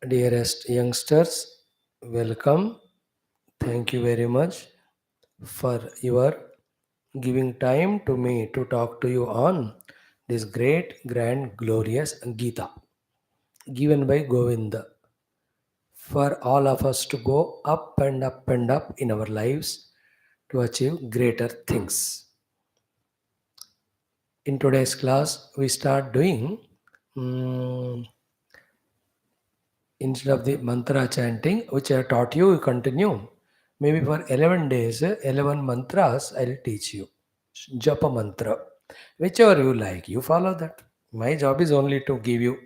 Dearest youngsters, welcome. Thank you very much for your giving time to me to talk to you on this great, grand, glorious Geeta given by Govinda for all of us to go up and up and up in our lives to achieve greater things. In today's class, we start doing mm, instead of the mantra chanting, which I taught you, you continue. Maybe for 11 days, 11 mantras I'll teach you. Japa mantra. Whichever you like, you follow that. My job is only to give you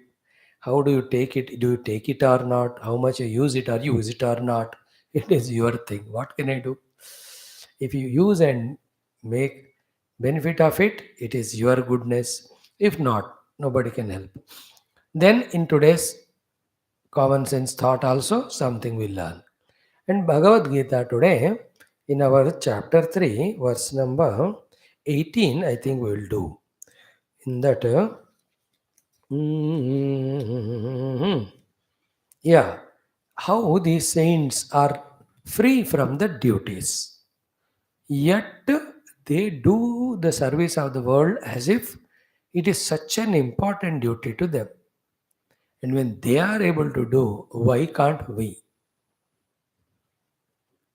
how do you take it? Do you take it or not? How much you use it or use it or not? It is your thing. What can I do? If you use and make benefit of it, it is your goodness. If not, nobody can help. Then in today's common sense thought also something we learn. And Bhagavad Gita today in our chapter 3 verse number 18 I think we will do. In that mm, yeah, how these saints are free from the duties. Yet they do the service of the world as if it is such an important duty to them. And when they are able to do, why can't we?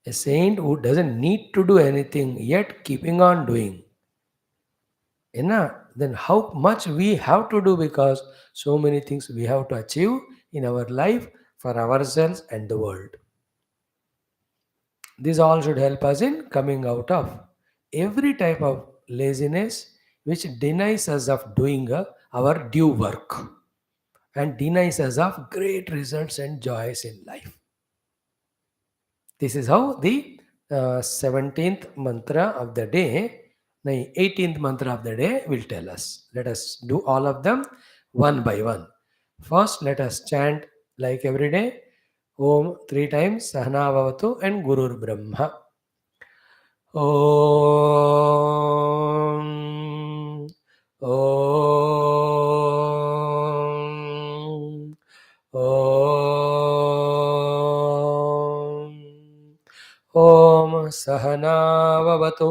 A saint who doesn't need to do anything yet keeping on doing. Then how much we have to do because so many things we have to achieve in our life for ourselves and the world. This all should help us in coming out of every type of laziness which denies us of doing our due work and denies us of great results and joys in life. This is how the 17th mantra of the day, the 18th mantra of the day will tell us. Let us do all of them one by one. First, let us chant like every day Om three times Sahana Bhavatu and Gurur Brahma. Om Om Om ॐ सहनाववतु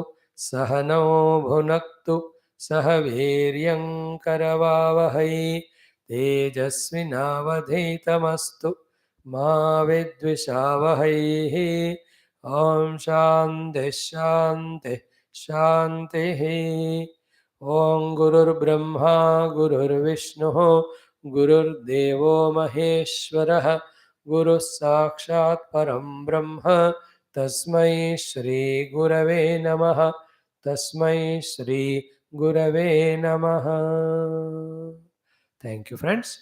सहनौ भुनक्तु सह वीर्यङ्करवावहै तेजस्विनावधीतमस्तु मा विद्विषावहैः ॐ शान्तिः शान्तिः शान्तिः ॐ गुरुर्ब्रह्मा गुरुर्विष्णुः गुरुर्देवो महेश्वरः गुरुः साक्षात् परं ब्रह्म तस्मै श्री गुरवे नमः तस्मै श्री गुरवे नमः. Thank you, friends.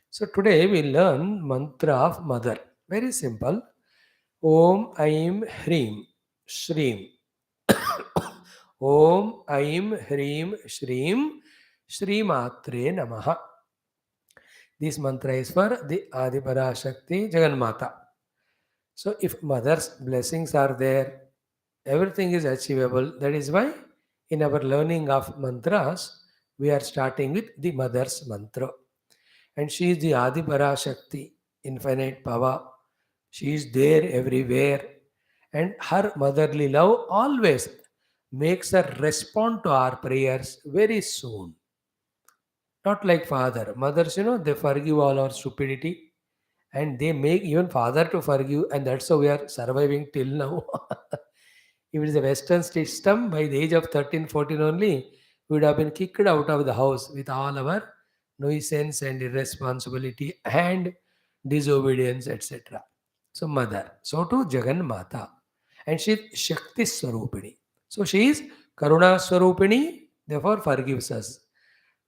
So today we learn mantra of mother. Very simple. Om Aim Hrim Shrim. Om Aim Hrim Shrim Shri Matre Namaha. This mantra is for the Adipara Shakti Jagannata. So if mother's blessings are there, everything is achievable. That is why in our learning of mantras, we are starting with the mother's mantra. And she is the Adi Parashakti, infinite power. She is there everywhere. And her motherly love always makes her respond to our prayers very soon. Not like father. Mothers, they forgive all our stupidity and they make even father to forgive, and that's how we are surviving till now. If it is a Western system, by the age of 13, 14 only, we would have been kicked out of the house with all our nuisance and irresponsibility and disobedience, etc. So, mother. So, to Jagan Mata. And she is Shakti Swarupini. So, she is Karuna Swarupini, therefore forgives us.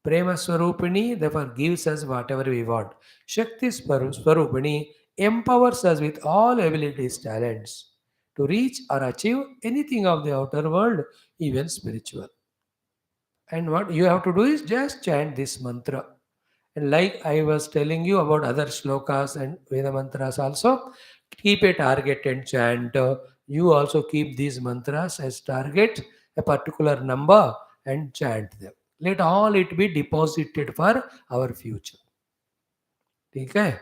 Prema Swarupini, therefore gives us whatever we want. Shakti Swarupini empowers us with all abilities, talents to reach or achieve anything of the outer world, even spiritual. And what you have to do is just chant this mantra. And like I was telling you about other shlokas and Veda mantras also, keep a target and chant. You also keep these mantras as target, a particular number, and chant them. Let all it be deposited for our future. ठीक है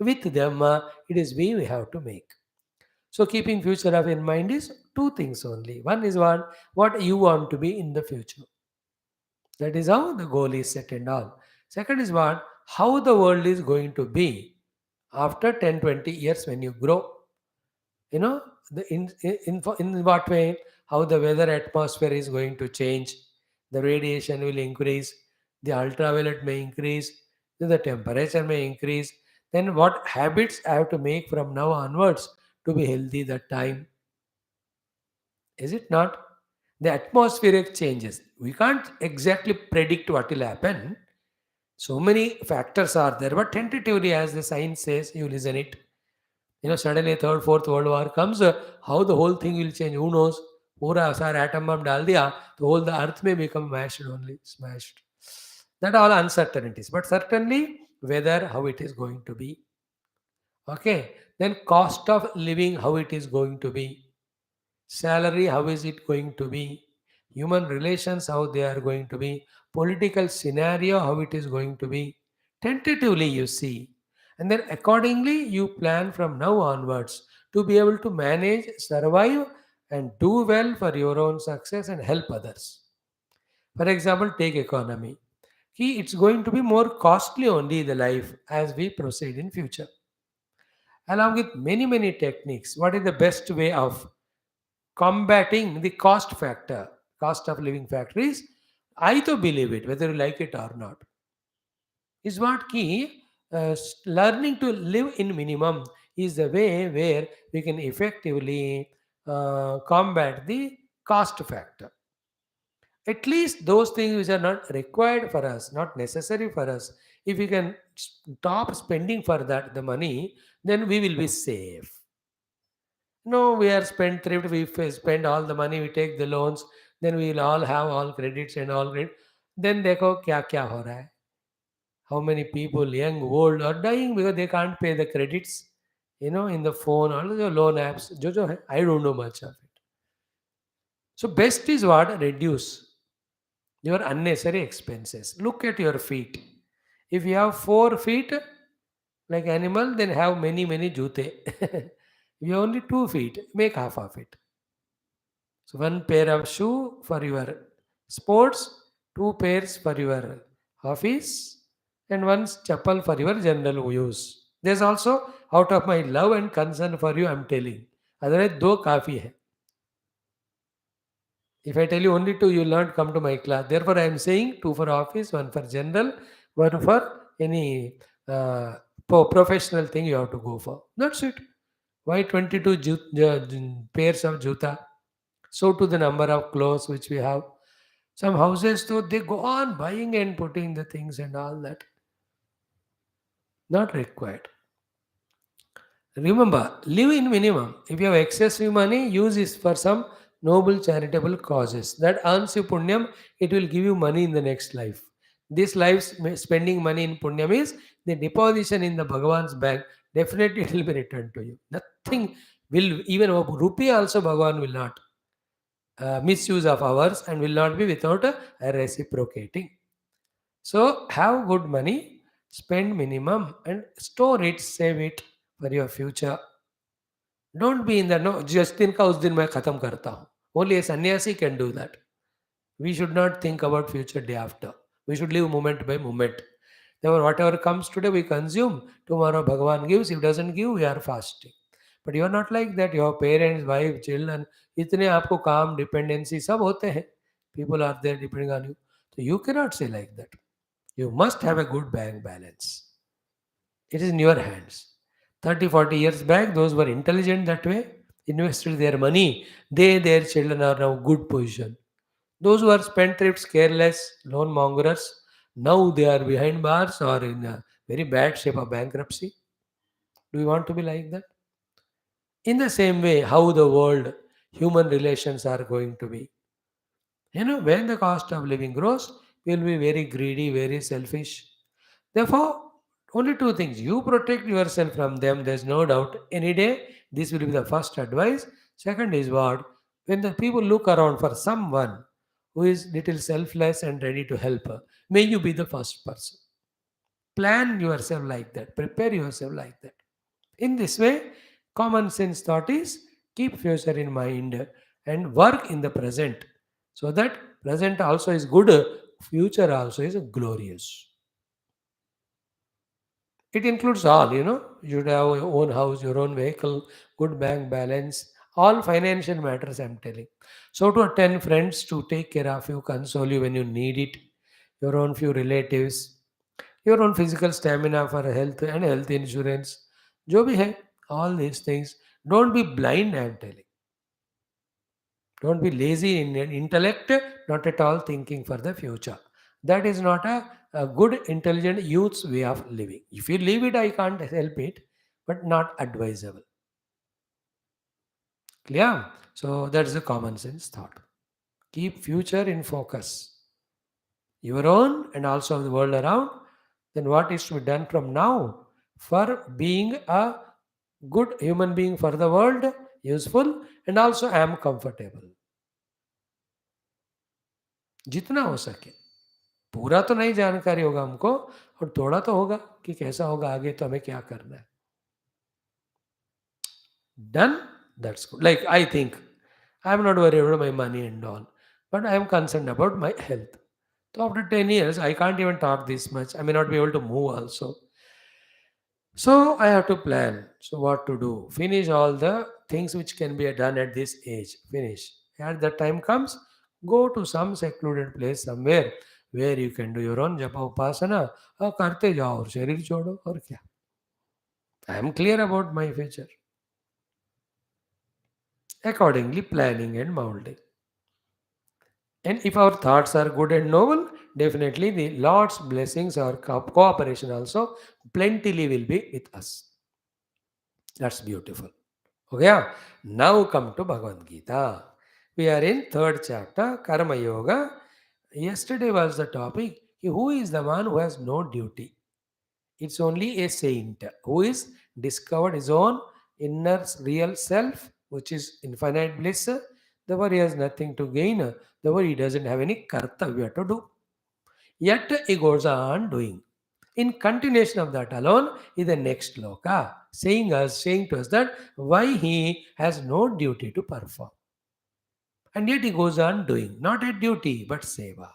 With them, it is we have to make. So keeping future of in mind is two things only. One is what you want to be in the future. That is how the goal is set and all. Second is how the world is going to be after 10, 20 years when you grow. You know, the in what way, how the weather atmosphere is going to change, the radiation will increase, the ultraviolet may increase, then the temperature may increase, then what habits I have to make from now onwards to be healthy that time. Is it not? The atmospheric changes, we can't exactly predict what will happen. So many factors are there, but tentatively, as the science says, you listen it. Suddenly third, fourth World War comes, how the whole thing will change, who knows? पूरा सारा atom bomb डाल दिया तो whole the earth may become mashed, only smashed. That all uncertainties, but certainly whether how it is going to be. Okay, then cost of living, how it is going to be. Salary, how is it going to be? Human relations, how they are going to be. Political scenario, how it is going to be. Tentatively you see, and then accordingly you plan from now onwards to be able to manage, survive, and do well for your own success and help others. For example, take economy. It's going to be more costly only the life as we proceed in future. Along with many many techniques, what is the best way of combating the cost of living factor is, I to believe it, whether you like it or not, is what key. Learning to live in minimum is the way where we can effectively combat the cost factor. At least those things which are not required for us, not necessary for us, if we can stop spending for that the money, then we will be safe. No, we are spend thrift, we spend all the money, we take the loans, then we will all have all credits and all credit. Then देखो क्या क्या हो रहा है. How many people, young, old, are dying because they can't pay the credits, in the phone, all the loan apps, जो है, I don't know much of it. So best is what? Reduce your unnecessary expenses. Look at your feet. If you have 4 feet, like animal, then have many, many jute. If you have only 2 feet, make half of it. So one pair of shoe for your sports, two pairs for your office, and one chappal for your general use. There's also out of my love and concern for you, I'm telling. Otherwise, दो काफी है. If I tell you only two, you will not come to my class. Therefore, I am saying two for office, one for general, one for any professional thing you have to go for. That's it. Why 22 pairs of juta? So to the number of clothes which we have. Some houses, though, they go on buying and putting the things and all that. Not required. Remember, live in minimum. If you have excessive money, use it for some noble charitable causes. That earns you punyam, it will give you money in the next life. This life spending money in punyam is the deposition in the Bhagavan's bank. Definitely it will be returned to you. Nothing will, even a rupee also Bhagavan will not misuse of ours and will not be without a reciprocating. So have good money, spend minimum and store it, save it for your future. Don't be in the no, just दिन का उस दिन मैं खत्म करता हूँ. Only a sannyasi can do that. We should not think about future day after. We should live moment by moment. Therefore, whatever comes today, we consume. Tomorrow, Bhagavan gives. If doesn't give, we are fasting. But you are not like that. Your parents, wife, children, इतने आपको काम, dependency सब होते हैं. People are there depending on you. So you cannot say like that. You must have a good bank balance. It is in your hands. 30, 40 years back, those were intelligent that way, invested their money. They, their children are now good position. Those who are spendthrifts, careless, loan mongers, now they are behind bars or in a very bad shape of bankruptcy. Do you want to be like that? In the same way, how the world, human relations are going to be. When the cost of living grows, we will be very greedy, very selfish. Therefore, only two things. You protect yourself from them, there's no doubt. Any day, this will be the first advice. Second is what? When the people look around for someone who is little selfless and ready to help, may you be the first person. Plan yourself like that, prepare yourself like that. In this way, common sense thought is keep future in mind and work in the present, so that present also is good, future also is glorious. It includes all, you should have your own house, your own vehicle, good bank balance, all financial matters, I'm telling. So, to 10 friends to take care of you, console you when you need it, your own few relatives, your own physical stamina for health and health insurance, जो भी है, all these things. Don't be blind, I'm telling. Don't be lazy in your intellect, not at all thinking for the future. That is not a good, intelligent youth's way of living. If you leave it, I can't help it, but not advisable. Clear? So that's a common sense thought. Keep future in focus, your own and also the world around. Then what is to be done from now for being a good human being for the world, useful, and also I am comfortable. जितना हो सके, पूरा तो नहीं जानकारी होगा हमको, और थोड़ा तो होगा कि कैसा होगा आगे, तो हमें क्या करना है. Done. That's good. Like, I think I'm not worried about my money and all, but I am concerned about my health. So after 10 years I can't even talk this much, I may not be able to move also. So I have to plan. So what to do? Finish all the things which can be done at this age. Finish. At the time comes, go to some secluded place somewhere where you can do your own japa upasana, और करते जाओ और शरीर छोड़ो और क्या. I am clear about my future. Accordingly, planning and molding. And if our thoughts are good and noble, definitely the Lord's blessings or cooperation also plentifully will be with us. That's beautiful. Okay, now come to Bhagavad Gita. We are in third chapter, Karma Yoga. Yesterday was the topic, who is the one who has no duty? It's only a saint who is discovered his own inner real self, which is infinite bliss. Therefore, he has nothing to gain. Therefore, he doesn't have any kartavya to do. Yet he goes on doing. In continuation of that alone is the next sloka, saying to us that why he has no duty to perform. And yet he goes on doing, not a duty, but seva.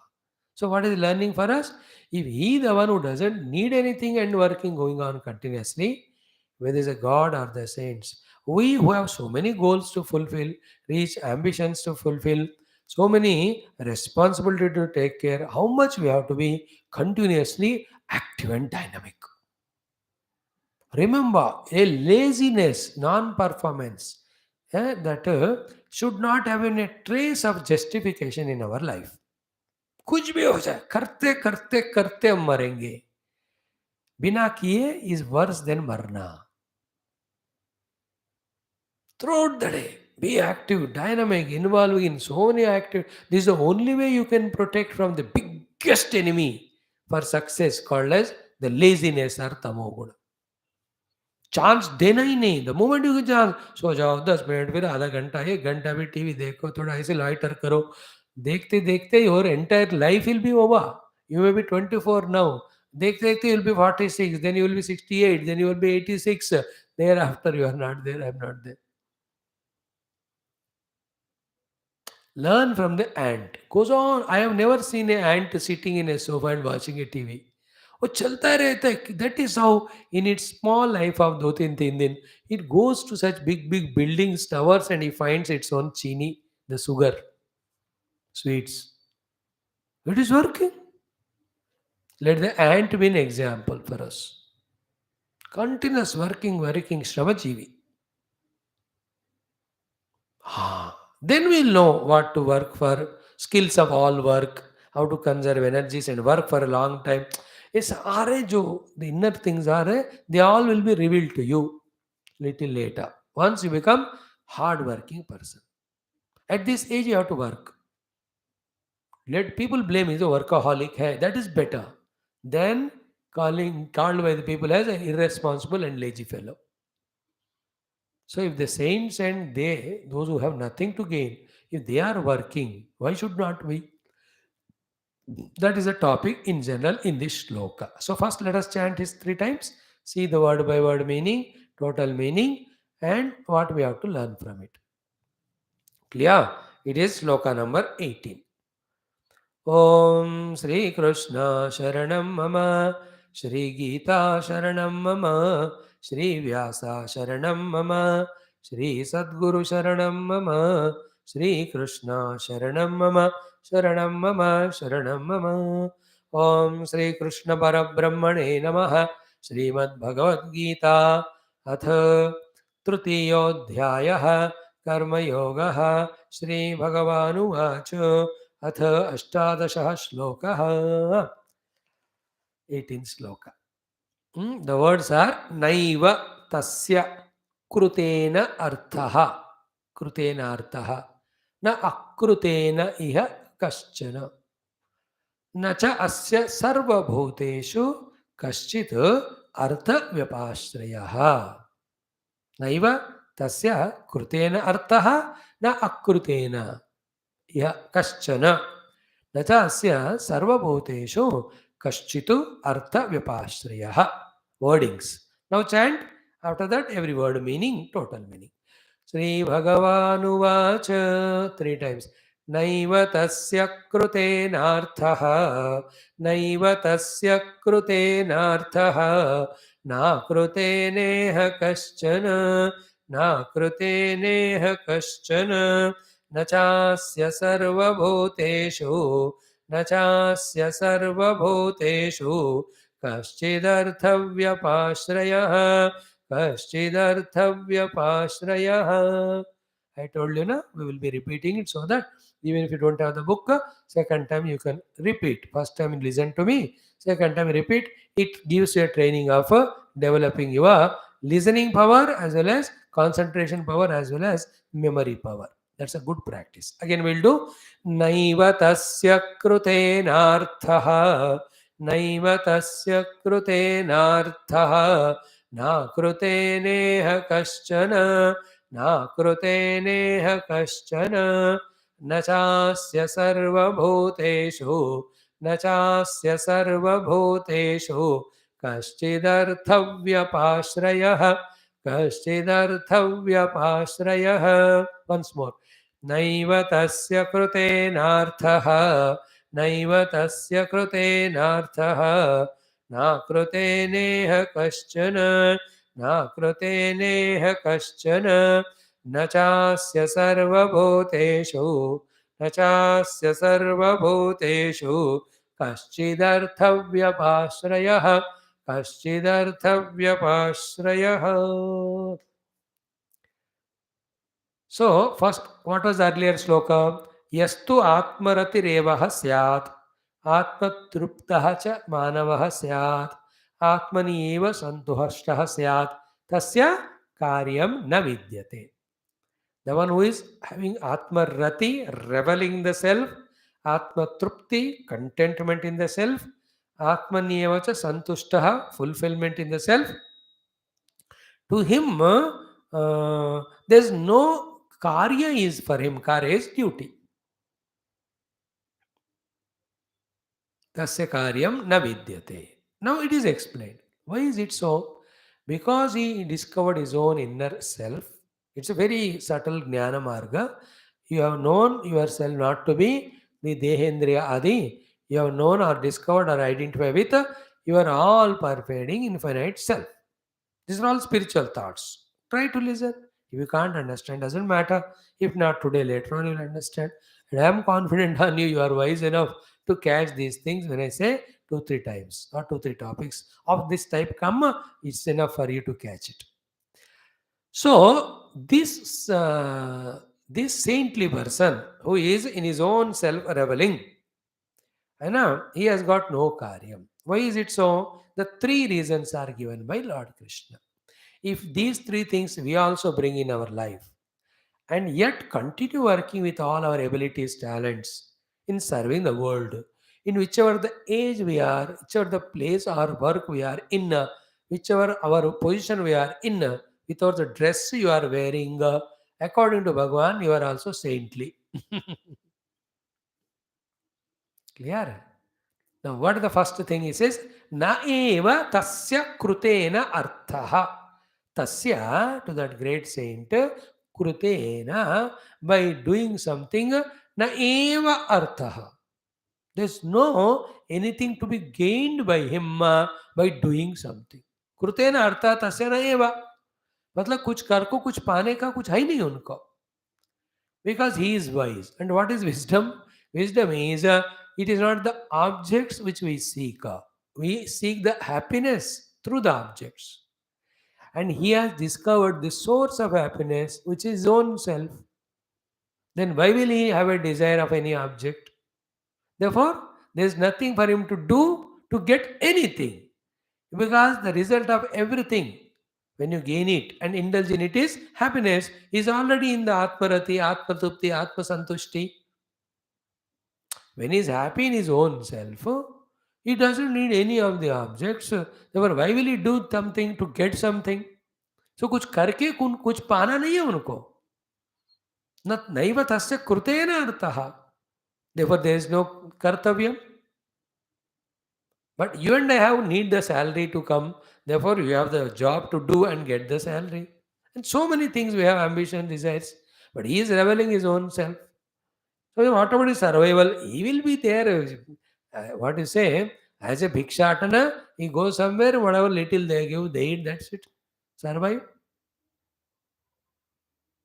So what is learning for us? If he the one who doesn't need anything and working going on continuously, whether it's a God or the saints, we who have so many goals to fulfill, reach ambitions to fulfill, so many responsibility to take care, how much we have to be continuously active and dynamic. Remember, a laziness, non-performance, that should not have any trace of justification in our life. कुछ भी हो जाए, करते करते करते हम मरेंगे. बिना किए is worse than मरना. Throughout the day, be active, dynamic, involving in so many active. This is the only way you can protect from the biggest enemy for success, called as the laziness or tamoguna. Chance देना ही नहीं. The moment you chance, सो जाओ 10 minute, फिर आधा घंटा, 1 घंटा भी TV देखो, थोड़ा ऐसे लाइटर करो. देखते देखते your entire life will be over. You may be 24 now. देखते देखते you'll be 46, then you will be 68, then you will be 86. Thereafter you are not there, I am not there. Learn from the ant. Goes on. I have never seen an ant sitting in a sofa and watching a TV. वो चलता रहता है. That is how in its small life of 2-3 दिन it goes to such big buildings, towers, and he finds its own chini, the sugar, sweets. It is working. Let the ant be an example for us. Continuous working, Shramajivi. Then we'll know what to work for, skills of all work, how to conserve energies and work for a long time. It's the inner things are, they all will be revealed to you little later. Once you become hard-working person. At this age, you have to work. Let people blame he's a workaholic. Hey, that is better than called by the people as an irresponsible and lazy fellow. So if the saints and those who have nothing to gain, if they are working, why should not we? That is a topic in general in this shloka. So first let us chant this three times, see the word by word meaning, total meaning, and what we have to learn from it. Clear? It is shloka number 18. Om Sri Krishna Sharanam Mama, Shri Geeta Sharanam Mama, Shri Vyasa Sharanam Mama, Shri Sadguru Sharanam Mama, Shri Krishna Sharanam Mama, Sharanam Mama, Sharanam Mama. Om Sri Krishna Parabrahmane Namaha, Srimad Bhagavad Gita, अथ तृतीयोऽध्यायः कर्मयोगः श्रीभगवानुवाच अथ अष्टादशः श्लोकः 18 श्लोक The words are naiva tasya krutena arthaha na akrutena iha kaschana na cha asya sarvabhuteshu kaschit artha vyapashrayah naiva tasya krutena arthaha na akrutena iha kaschana न च अस्य सर्वभूतेषु कश्चित् अर्थ व्यपाश्रयः wordings. Now chant after that every word meaning, total meaning. Sri Bhagavanuvacha three times. Naiva tasya krutenarthaha naiva tasya krutenarthaha na kruteneha kaschana na kruteneha kaschana न चास्य सर्वभूतेषु न चास्य सर्वभूतेषु कश्चिदर्थव्यपाश्रयः कश्चिदर्थव्यपाश्रयः. I told you na, we will be repeating it so that even if you don't have the book, second time you can repeat. First time you listen to me, second time you repeat. It gives you a training of developing your listening power as well as concentration power as well as memory power. That's a good practice. Again, we'll do Naiva tasya krutenarthaha Naiva tasya krutenarthaha Na kruteneha kaschana Na kruteneha kaschana Na chasya sarvabhuteshu Na chasya sarvabhuteshu Kaschidharthavyapashrayah Kaschidharthavyapashrayah. Once more. नैव तस्य कृतेनार्थः नैव तस्य कृतेनार्थः न कृतेनेह कश्चन न कृतेनेह कश्चन न चास्य सर्वभूतेषु न चास्य सर्वभूतेषु कश्चिदर्थव्यपाश्रयः कश्चिदर्थव्यपाश्रयः. So, first, what was earlier shloka? Yastu atmaratirevah syat, atmatruptah cha manavah syat, atmani eva santuhashtah syat, tasya karyam na vidyate. The one who is having atmarati, reveling in the self, atmatrupti, contentment in the self, atmani eva cha santushtah, fulfillment in the self, to him, there's no karya is for him. Karya is duty. Tasya karyam na vidyate. Now it is explained. Why is it so? Because he discovered his own inner self. It's a very subtle jnana marga. You have known yourself not to be the dehendriya adi. You have known or discovered or identified with your all pervading infinite self. These are all spiritual thoughts. Try to listen. If you can't understand, doesn't matter. If not today, later on you'll understand. And I am confident on you, you are wise enough to catch these things when I say 2-3 times or 2-3 topics of this type come, it's enough for you to catch it. So this saintly person who is in his own self reveling, and now he has got no karyam. Why is it so? The three reasons are given by Lord Krishna. If these three things we also bring in our life and yet continue working with all our abilities, talents in serving the world, in whichever the age we are, whichever the place or work we are in, whichever our position we are in, without the dress you are wearing, according to Bhagavan, you are also saintly. Clear? Now, what is the first thing he says? Na eva tasya krutena arthaha. Tasya, to that great saint, krutena, by doing something, na eva arthaha. There's no anything to be gained by him by doing something. कृतेन अर्थात तस्य न एव, मतलब कुछ कर को कुछ पाने का कुछ है ही नहीं उनको, because he is wise. And what is wisdom? Wisdom is it is not the objects which we seek. We seek the happiness through the objects. And he has discovered the source of happiness, which is his own self. Then why will he have a desire of any object? Therefore, there is nothing for him to do to get anything. Because the result of everything, when you gain it and indulge in it, is happiness, is already in the Atmarati, Atmatupti, Atmasantushti. When he is happy in his own self, he doesn't need any of the objects. Therefore, why will he do something to get something? So कुछ करके कुछ पाना नहीं है उनको. न नैव तस्य कृतेन अर्थः. Therefore, there is no kartavyam. But you and I have need the salary to come. Therefore, you have the job to do and get the salary. And so many things we have ambition, desires. But he is reveling his own self. So whatever is survival, he will be there. What you say, as a bhikshatana, he goes somewhere, whatever little they give, they eat, that's it. Survive.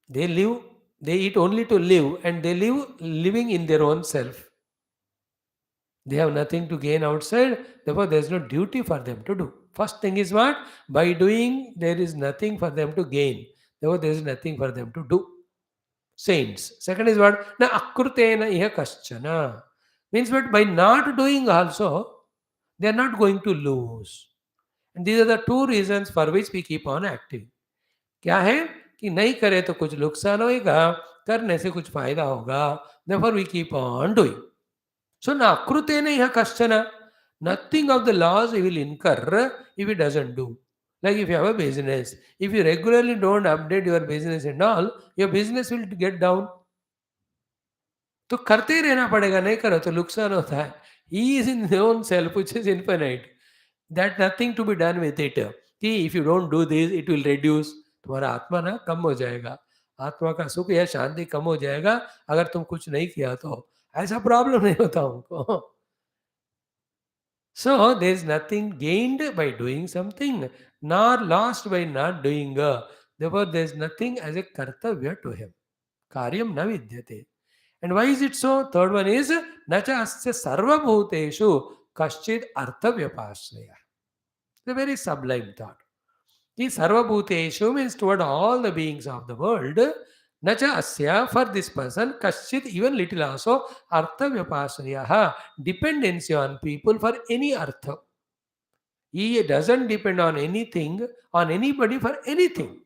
They live, they eat only to live, and they live living in their own self. They have nothing to gain outside, therefore there is no duty for them to do. First thing is what? By doing, there is nothing for them to gain. Therefore, there is nothing for them to do. Saints. Second is what? Na akrutena iha kaschana. Means what? By not doing also, they are not going to lose. And these are the two reasons for which we keep on acting. क्या है कि नहीं करे तो कुछ नुकसान होगा, करने से कुछ फायदा होगा. Therefore, we keep on doing. So, nakrutena iha kaschana. Nothing of the loss he will incur if he doesn't do. Like if you have a business, if you regularly don't update your business and all, your business will get down. तो करते ही रहना पड़ेगा, नहीं करो तो नुकसान होता है. He is in his own self, which is infinite. That nothing to be done with it. कि if you don't do this, it will reduce. तुम्हारा आत्मा ना कम हो जाएगा. आत्मा का सुख या शांति कम हो जाएगा अगर तुम कुछ नहीं किया तो. ऐसा प्रॉब्लम नहीं होता उनको. So there is nothing gained by doing something, nor lost by not doing. Therefore, there is nothing as a kartavya to him. Karyam na vidyate. And why is it so? Third one is nacha asya sarva bhuteshu kaschid artha vyapasraya. It's a very sublime thought. The sarva bhuteshu means toward all the beings of the world. Nacha asya, for this person, kaschid, even little also, artha vyapasraya, dependency on people for any artha. He doesn't depend on anything, on anybody for anything.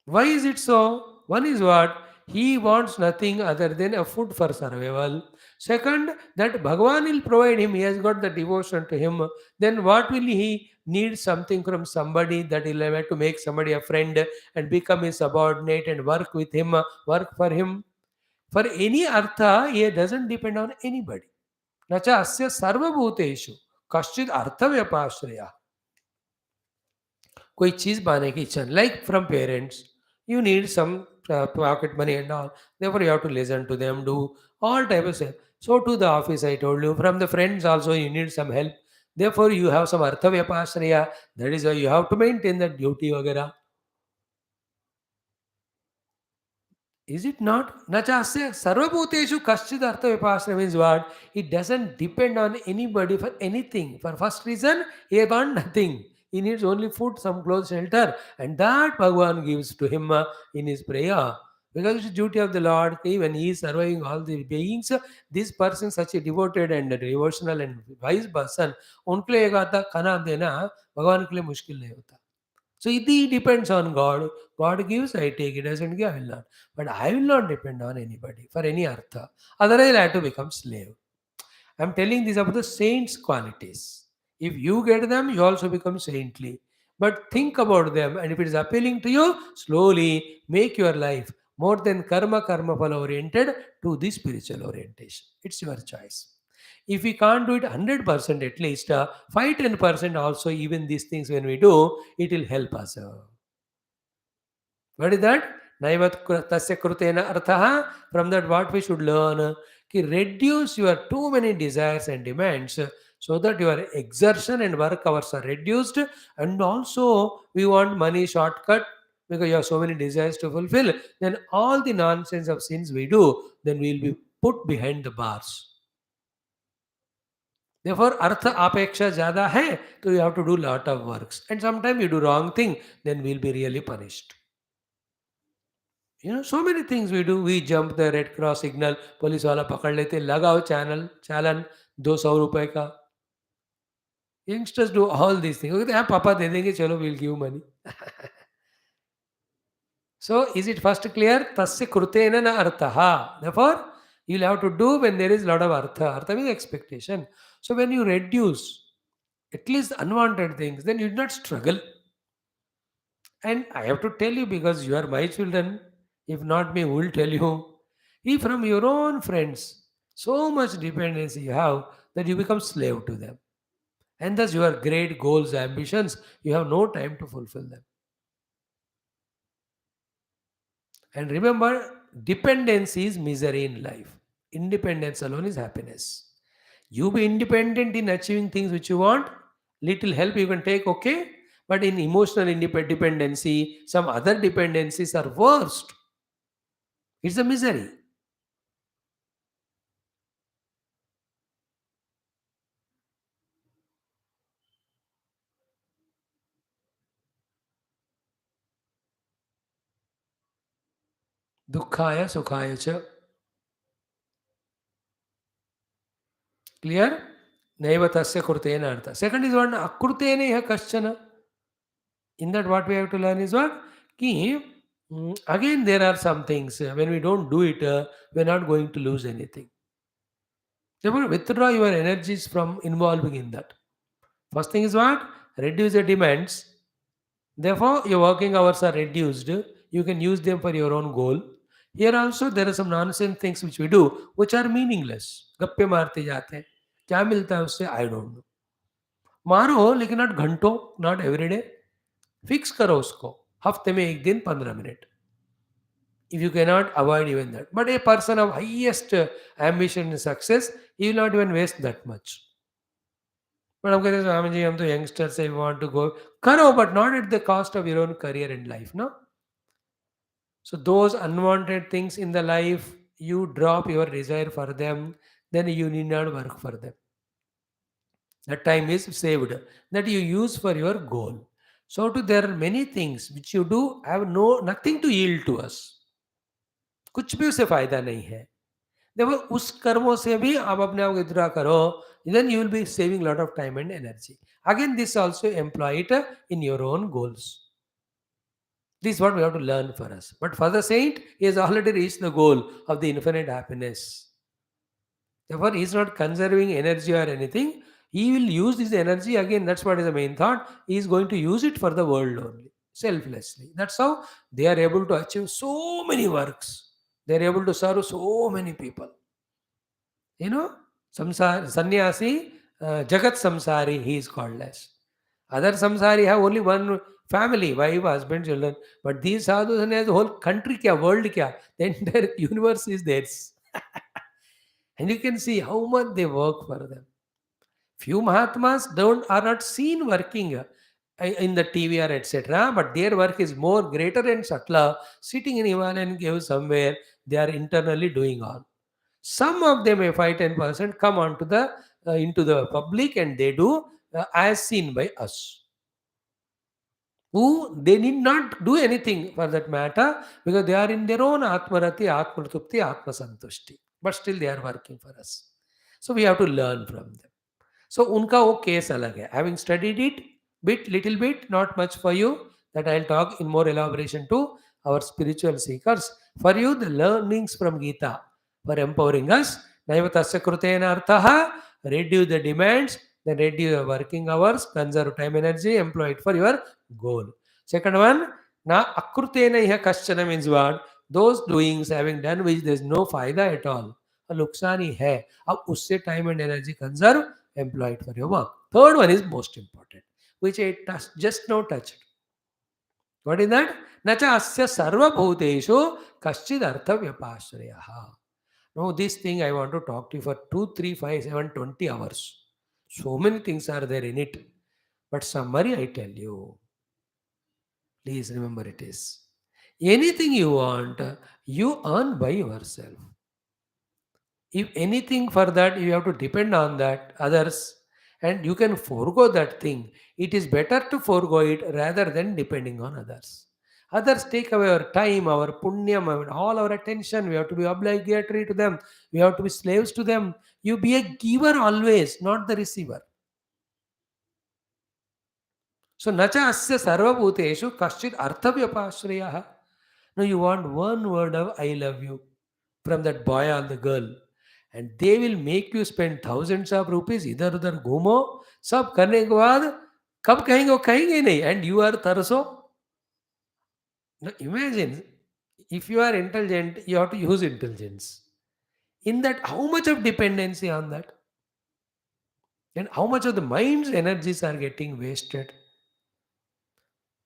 Why is it so? One is what? He wants nothing other than a food for survival. Second, that Bhagavan will provide him. He has got the devotion to him. Then what will he need something from somebody, that he'll have to make somebody a friend and become his subordinate and work with him, work for him. For any artha, he doesn't depend on anybody. Nacha asya sarva bhuteshu kaschid artha vyapashraya. कोई चीज़ पाने की इच्छा, like from parents, you need some pocket money and all. Therefore, you have to listen to them, do all type of stuff. So to the office, I told you, from the friends also, you need some help. Therefore, you have some artha vyapashraya. That is why you have to maintain that duty vagara. Is it not? Nachasya sarvabhuteshu kaschid artha vyapasana means what? He doesn't depend on anybody for anything. For first reason, he wants nothing. He needs only food, some clothes, shelter, and that Bhagavan gives to him in his prayer. Because it's the duty of the Lord, when he is surviving all the beings, this person, such a devoted and devotional and wise person, उनके लिए एक आता खाना देना भगवान के लिए मुश्किल नहीं होता. So it depends on God. God gives, I take. It doesn't give, I will not. But I will not depend on anybody for any artha. Otherwise, I have to become slave. I am telling this about the saints' qualities. If you get them, you also become saintly. But think about them, and if it is appealing to you, slowly make your life more than karma phala oriented to the spiritual orientation. It's your choice. If we can't do it 100%, at least 5-10% also, even these things when we do, it will help us. What is that? Naivat tasya krutena artha. From that, what we should learn? Ki reduce your too many desires and demands so that your exertion and work hours are reduced. And also, we want money shortcut because you have so many desires to fulfill. Then all the nonsense of sins we do, then we will be put behind the bars. Therefore, artha apeksha jada hai, so you have to do lot of works. And sometimes you do wrong thing, then we'll be really punished. So many things we do. We jump the Red Cross signal, police वाला पकड़ लेते, लगाओ channel चालन 200 रुपए का. Youngsters do all these things. वो कहते हैं हाँ पापा दे देंगे, चलो we'll give money. So is it first clear? Tasya krutena na artha. Therefore, you'll have to do when there is lot of artha. Artha means expectation. So when you reduce at least unwanted things, then you do not struggle. And I have to tell you because you are my children. If not me, who will tell you? If from your own friends, so much dependency you have that you become slave to them. And thus your great goals, ambitions, you have no time to fulfill them. And remember, dependency is misery in life. Independence alone is happiness. You be independent in achieving things which you want, little help you can take, okay? But in emotional dependency, some other dependencies are worst. It's a misery. Dukkhaya sukhaya cha. Clear? Naiva tasya krutena artha. Second is what? Akrutena iha kaschana. In that, what we have to learn is what? Ki, again, there are some things. When we don't do it, we're not going to lose anything. Therefore, withdraw your energies from involving in that. First thing is what? Reduce the demands. Therefore, your working hours are reduced. You can use them for your own goal. Here also, there are some nonsense things which we do, which are meaningless. गप्पे मारते जाते हैं. क्या मिलता है उससे? I don't know. मारो लेकिन नॉट घंटों, नॉट एवरीडे. फिक्स करो उसको. हफ्ते में एक दिन 15 minute. If you cannot avoid even that. But a person of highest ambition and success, he will not even waste that much. But हम कहते हैं स्वामी जी हम तो यंगस्टर्स है, वांट टू गो. करो but not at the cost of your own career and life, no. So those unwanted things in the life, you drop your desire for them, then you need not work for them. That time is saved, that you use for your goal. So to there are many things which you do have nothing to yield to us. कुछ भी उससे फायदा नहीं है. देखो उस कर्मों से भी आप अपने आप को विथड्रॉ करो, then you will be saving lot of time and energy. Again, this also employ it in your own goals. This is what we have to learn for us. But for the saint, he has already reached the goal of the infinite happiness. Therefore, he is not conserving energy or anything. He will use this energy again. That's what is the main thought. He is going to use it for the world only, selflessly. That's how they are able to achieve so many works. They are able to serve so many people. Sannyasi, Jagat Samsari, he is called as. Other samsari have only one family, wife, husband, children. But these sadhus and the whole country, world, the entire universe is theirs. And you can see how much they work for them. Few Mahatmas are not seen working in the TV or etc. But their work is more greater and subtler. Sitting in Himalayan caves somewhere, they are internally doing all. Some of them, a 5-10%, come onto the into the public and they do as seen by us. Who they need not do anything for that matter because they are in their own Atmarati, Atmatupti, Atmasantushti. But still they are working for us. So we have to learn from them. So unka wo case alag hai. Having studied it little bit, not much for you, that I'll talk in more elaboration to our spiritual seekers. For you, the learnings from Geeta for empowering us. Naivatasya krutena arthaha, reduce the demands, then reduce your working hours, conserve time energy, employ it for your goal. Second one, na akrutena iha kaschana means what? Those doings having done which there is no faida at all, नुकसान ही है. अब उससे time and energy conserve, employ it for your work. Third one is most important, which I just now touched. What is that? Nacha asya sarvabhuteshu kaschid artha vyapashrayah. Now this thing I want to talk to you for 2, 3, 5, 7, 20 hours. So many things are there in it. But summary I tell you. Please remember it is. Anything you want, you earn by yourself. If anything for that, you have to depend on that others, and you can forego that thing. It is better to forego it rather than depending on others. Others take away our time, our punyam, all our attention. We have to be obligatory to them. We have to be slaves to them. You be a giver always, not the receiver. So, nacha asya sarvabhuteshu kaschid arthavyapashriyah. Now, you want one word of I love you from that boy or the girl, and they will make you spend thousands of rupees इधर उधर घूमो, सब करने के बाद कब कहेंगे वो कहेंगे नहीं, and you are तरसो. Now imagine, if you are intelligent, you have to use intelligence. In that, how much of dependency on that, and how much of the mind's energies are getting wasted.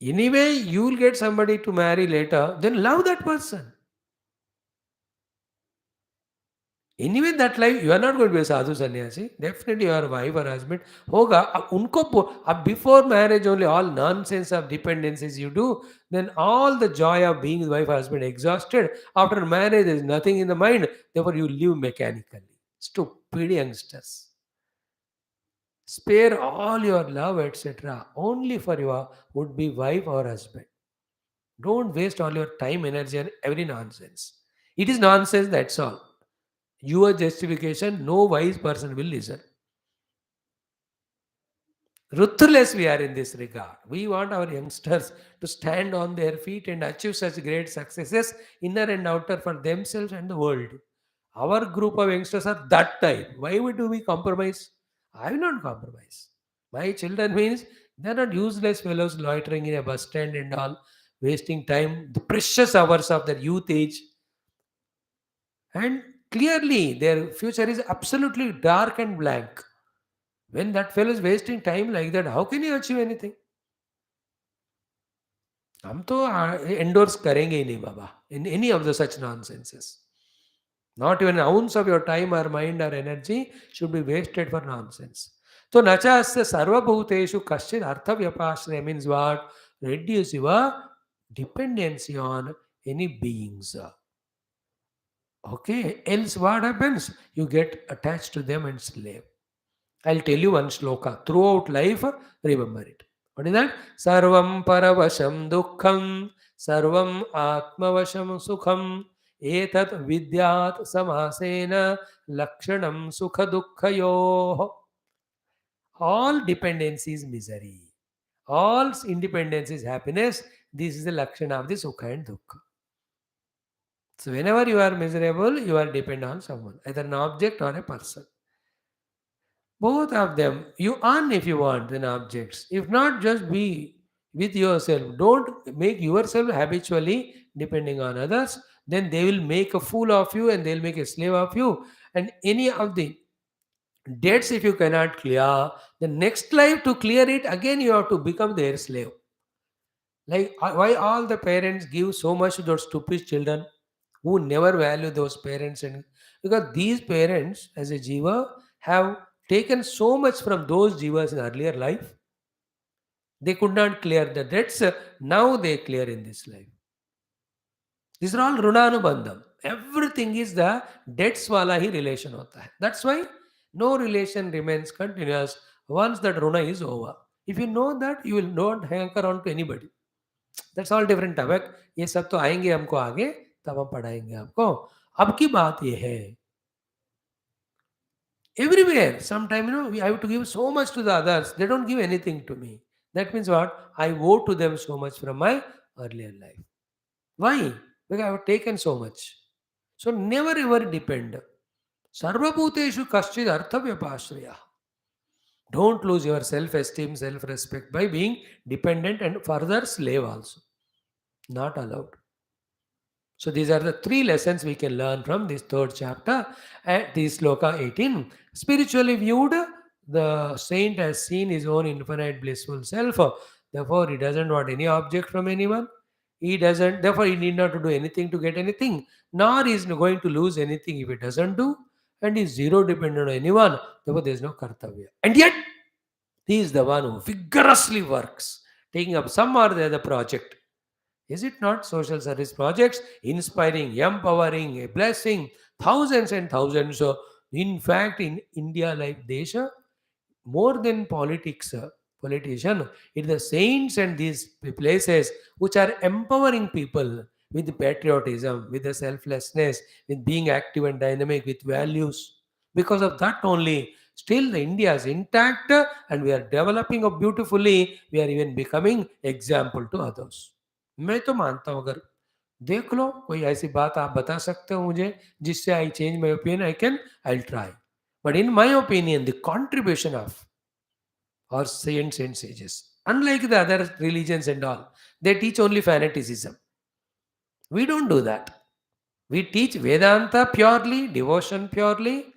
Anyway, you will get somebody to marry later, then love that person. Anyway, that life you are not going to be a sadhu sannyasi. Definitely, your wife or husband होगा. अब उनको अब before marriage only all nonsense of dependencies you do, then all the joy of being wife or husband exhausted. After marriage, there is nothing in the mind. Therefore, you live mechanically. Stupid youngsters. Spare all your love, etc., only for your would-be wife or husband. Don't waste all your time, energy, and every nonsense. It is nonsense. That's all. Your justification, no wise person will listen. Ruthless we are in this regard. We want our youngsters to stand on their feet and achieve such great successes, inner and outer, for themselves and the world. Our group of youngsters are that type. Why do we compromise? I will not compromise. My children means they are not useless fellows loitering in a bus stand and all, wasting time, the precious hours of their youth age. And clearly, their future is absolutely dark and blank. When that fellow is wasting time like that, how can you achieve anything? हम तो endorse करेंगे ही नहीं बाबा in any of the such nonsenses. Not even an ounce of your time or mind or energy should be wasted for nonsense. So nachasya sarvabhuteshu kaschid artha vyapashraya means what? Reduce your dependency on any beings. Okay, else what happens? You get attached to them and slave. I'll tell you one shloka. Throughout life, remember it. What is that? Sarvam paravasham dukkham, sarvam atmavasham sukham, etat vidyat samasena, lakshanam sukha dukkhayo. All dependency is misery. All independence is happiness. This is the lakshana of the sukha and dukkha. So whenever you are miserable, you are dependent on someone, either an object or a person. Both of them. You earn if you want an objects. If not, just be with yourself. Don't make yourself habitually depending on others. Then they will make a fool of you and they'll make a slave of you. And any of the debts, if you cannot clear, the next life to clear it, again you have to become their slave. Like why all the parents give so much to those stupid children who never value those parents, and because these parents as a jiva have taken so much from those jivas in earlier life, they could not clear the debts, now they clear in this life. These are all runanubandham. Everything is the debts wala hi relation hota hai. That's why no relation remains continuous once that runa is over. If you know that, you will not hanker on to anybody. That's all different topic. ये सब तो आएंगे हमको आगे, तब हम पढ़ाएंगे आपको. अब की बात ये है, everywhere sometime I have to give so much to the others, they don't give anything to me. That means what? I owe to them so much from my earlier life. Why? Because I have taken so much. So never ever depend. Sarvabhuteshu kaschid artha vyapashraya. Don't lose your self-esteem, self-respect by being dependent and further slave also. Not allowed. So these are the three lessons we can learn from this third chapter and this sloka 18. Spiritually viewed, the saint has seen his own infinite blissful self. Therefore, he doesn't want any object from anyone. He doesn't, therefore, he need not to do anything to get anything, nor is going to lose anything if he doesn't do. And is zero dependent on anyone. Therefore, there is no kartavya. And yet, he is the one who vigorously works, taking up some or the other project. Is it not social service projects inspiring, empowering, a blessing thousands and thousands? So, in fact, in India, like Desha, more than politics, politician, it's the saints and these places which are empowering people with patriotism, with the selflessness, with being active and dynamic, with values. Because of that only, still the India is intact and we are developing up beautifully. We are even becoming example to others. मैं तो मानता हूँ अगर देख लो कोई ऐसी बात आप बता सकते हो मुझे जिससे I change my opinion I can I try but in my opinion the contribution of or saints and sages. Unlike the other religions and all, they teach only fanaticism. We don't do that. We teach Vedanta purely, devotion purely.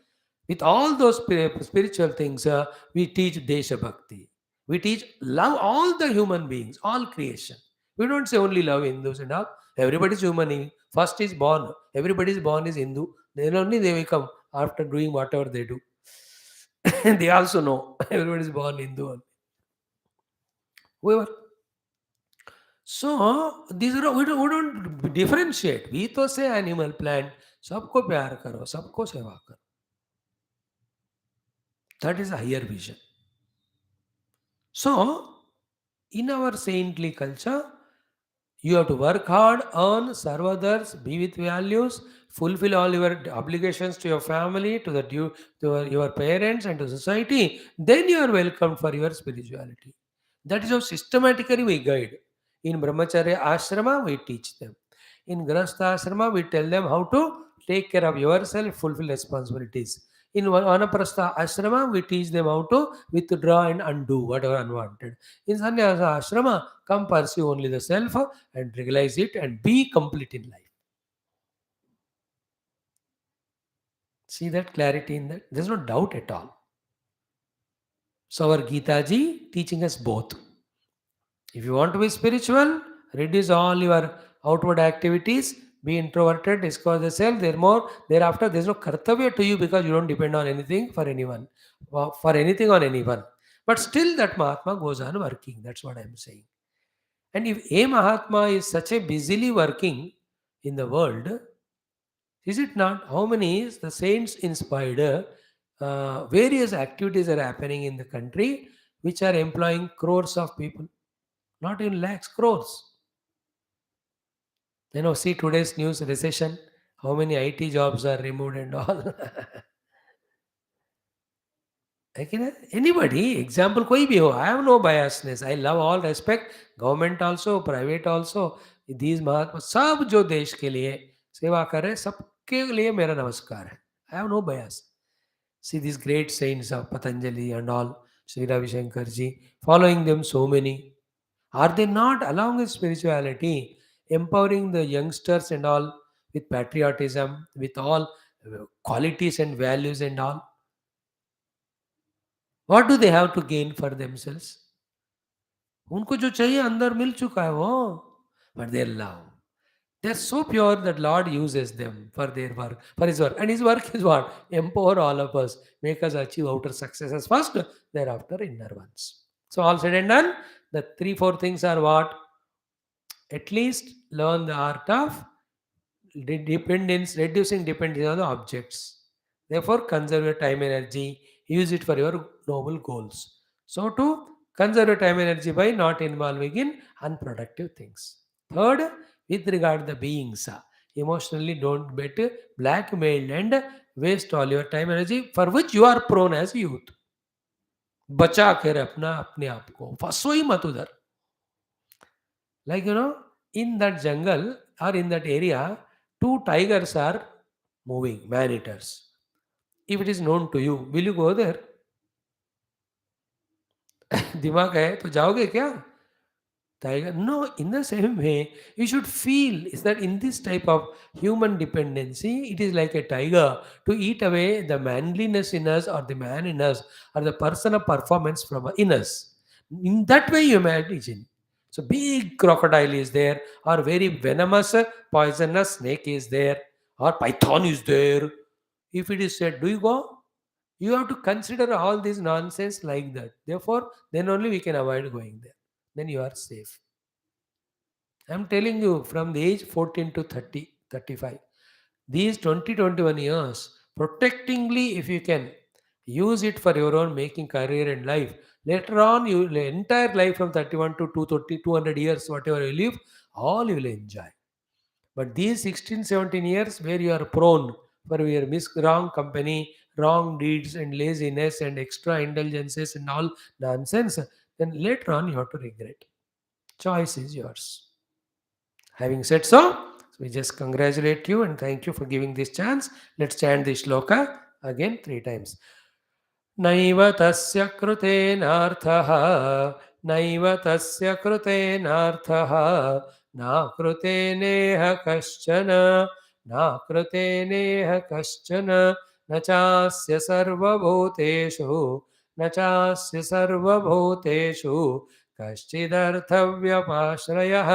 With all those spiritual things, we teach Desha Bhakti. We teach love all the human beings, all creation. We don't say only love Hindus and all. Everybody is human. First is born. Everybody is born is Hindu. Then only they will come after doing whatever they do. They also know everybody is born Hindu. Whoever. So these are we don't differentiate. We तो say animal, plant, सबको प्यार करो, सबको सेवा करो. That is a higher vision. So in our saintly culture, you have to work hard, earn, serve others, be with values, fulfill all your obligations to your family, to the to your parents, and to society. Then you are welcome for your spirituality. That is how systematically we guide. In Brahmacharya Ashrama, we teach them. In Grahastha Ashrama, we tell them how to take care of yourself, fulfill responsibilities. In Vanaprastha Ashrama, we teach them how to withdraw and undo whatever unwanted. In Sannyasa Ashrama, come pursue only the self and realize it and be complete in life. See that clarity in that? There's no doubt at all. So our Geeta ji teaching us both. If you want to be spiritual, reduce all your outward activities, be introverted, discover the self, thereafter there's no kartavya to you because you don't depend on anything for anyone, for anything on anyone. But still that Mahatma goes on working. That's what I'm saying. And if a Mahatma is such a busily working in the world, is it not? How many is the saints inspired? Various activities are happening in the country which are employing crores of people, not in lakhs, crores. See today's news recession, how many IT jobs are removed and all. Anybody, example कोई भी हो, I have no biasness. I love all respect. Government also, private also. These महात्मा सब जो देश के लिए सेवा कर रहे हैं, सबके लिए मेरा नमस्कार है. I have no bias. See these great saints of Patanjali and all, Sri Ravi Shankar ji, following them so many. Are they not, along with spirituality, empowering the youngsters and all with patriotism, with all qualities and values and all? What do they have to gain for themselves? उनको जो चाहिए अंदर मिल चुका है वो. But their love. They are so pure that Lord uses them for their work, for His work. And His work is what? Empower all of us, make us achieve outer successes first, thereafter inner ones. So all said and done, the 3-4 things are what? At least learn the art of reducing dependence on the objects. Therefore, conserve your time energy, use it for your noble goals. So, to conserve your time energy by not involving in unproductive things. Third, with regard to the beings, emotionally don't get blackmailed and waste all your time energy for which you are prone as youth. बचा कर अपना अपने आप को फंसो ही मत उधर. Like in that jungle or in that area, 2 tigers are moving, man eaters. If it is known to you, will you go there? दिमाग है तो जाओगे क्या? Tiger. No, in the same way, you should feel is that in this type of human dependency, it is like a tiger to eat away the manliness in us or the man in us or the personal performance from in us. In that way, you imagine. So, big crocodile is there, or very venomous, poisonous snake is there, or python is there. If it is said, do you go? You have to consider all this nonsense like that. Therefore, then only we can avoid going there. Then you are safe. I'm telling you, from the age 14 to 30, 35, these 20, 21 years, protectingly, if you can use it for your own making career and life, later on, you will entire life from 31 to 230, 200 years, whatever you live, all you will enjoy. But these 16, 17 years where you are prone for your wrong company, wrong deeds and laziness and extra indulgences and all nonsense, then later on you have to regret. Choice is yours. Having said so, we just congratulate you and thank you for giving this chance. Let's chant the shloka again 3 times. नैव तस्य कृतेनार्थः नैव तस्य कृतेनार्थः नाकृते नेह कश्चन नाकृते नेह कश्चन न चास्य सर्वभूतेषु न चास्य सर्वभूतेषु कश्चिदर्थव्यपाश्रयः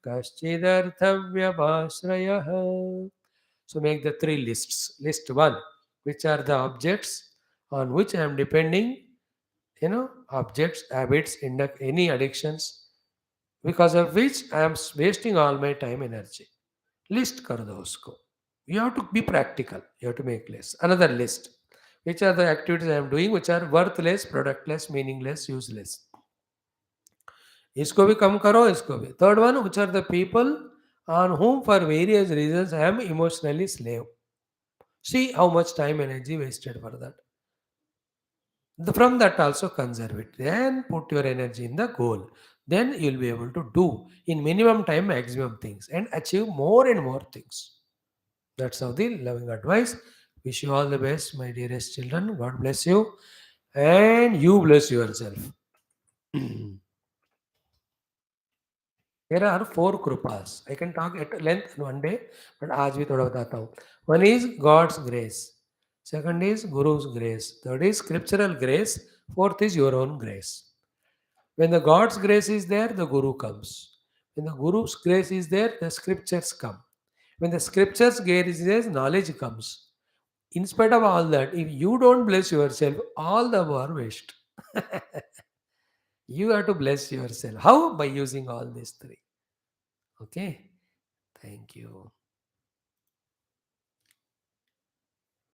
कश्चिदर्थव्यपाश्रयः. So make the 3 lists. List 1, which are the objects on which I am depending, objects, habits, any addictions, because of which I am wasting all my time, energy. List kar do usko. You have to be practical. You have to make list. Another list. Which are the activities I am doing which are worthless, productless, meaningless, useless. इसको भी कम करो, इसको भी. Third one, which are the people on whom for various reasons I am emotionally slave. See how much time, energy wasted for that. From that also conserve it. Then put your energy in the goal. Then you'll be able to do in minimum time maximum things and achieve more and more things. That's how the loving advice. Wish you all the best, my dearest children. God bless you. And you bless yourself. There are 4 कृपास. I can talk at length one day, but आज भी थोड़ा बताता हूँ. One is God's grace. Second is Guru's grace. Third is scriptural grace. Fourth is your own grace. When the God's grace is there, the Guru comes. When the Guru's grace is there, the scriptures come. When the scriptures grace is there, knowledge comes. In spite of all that, if you don't bless yourself, all the war waste. You have to bless yourself. How? By using all these 3. Okay. Thank you.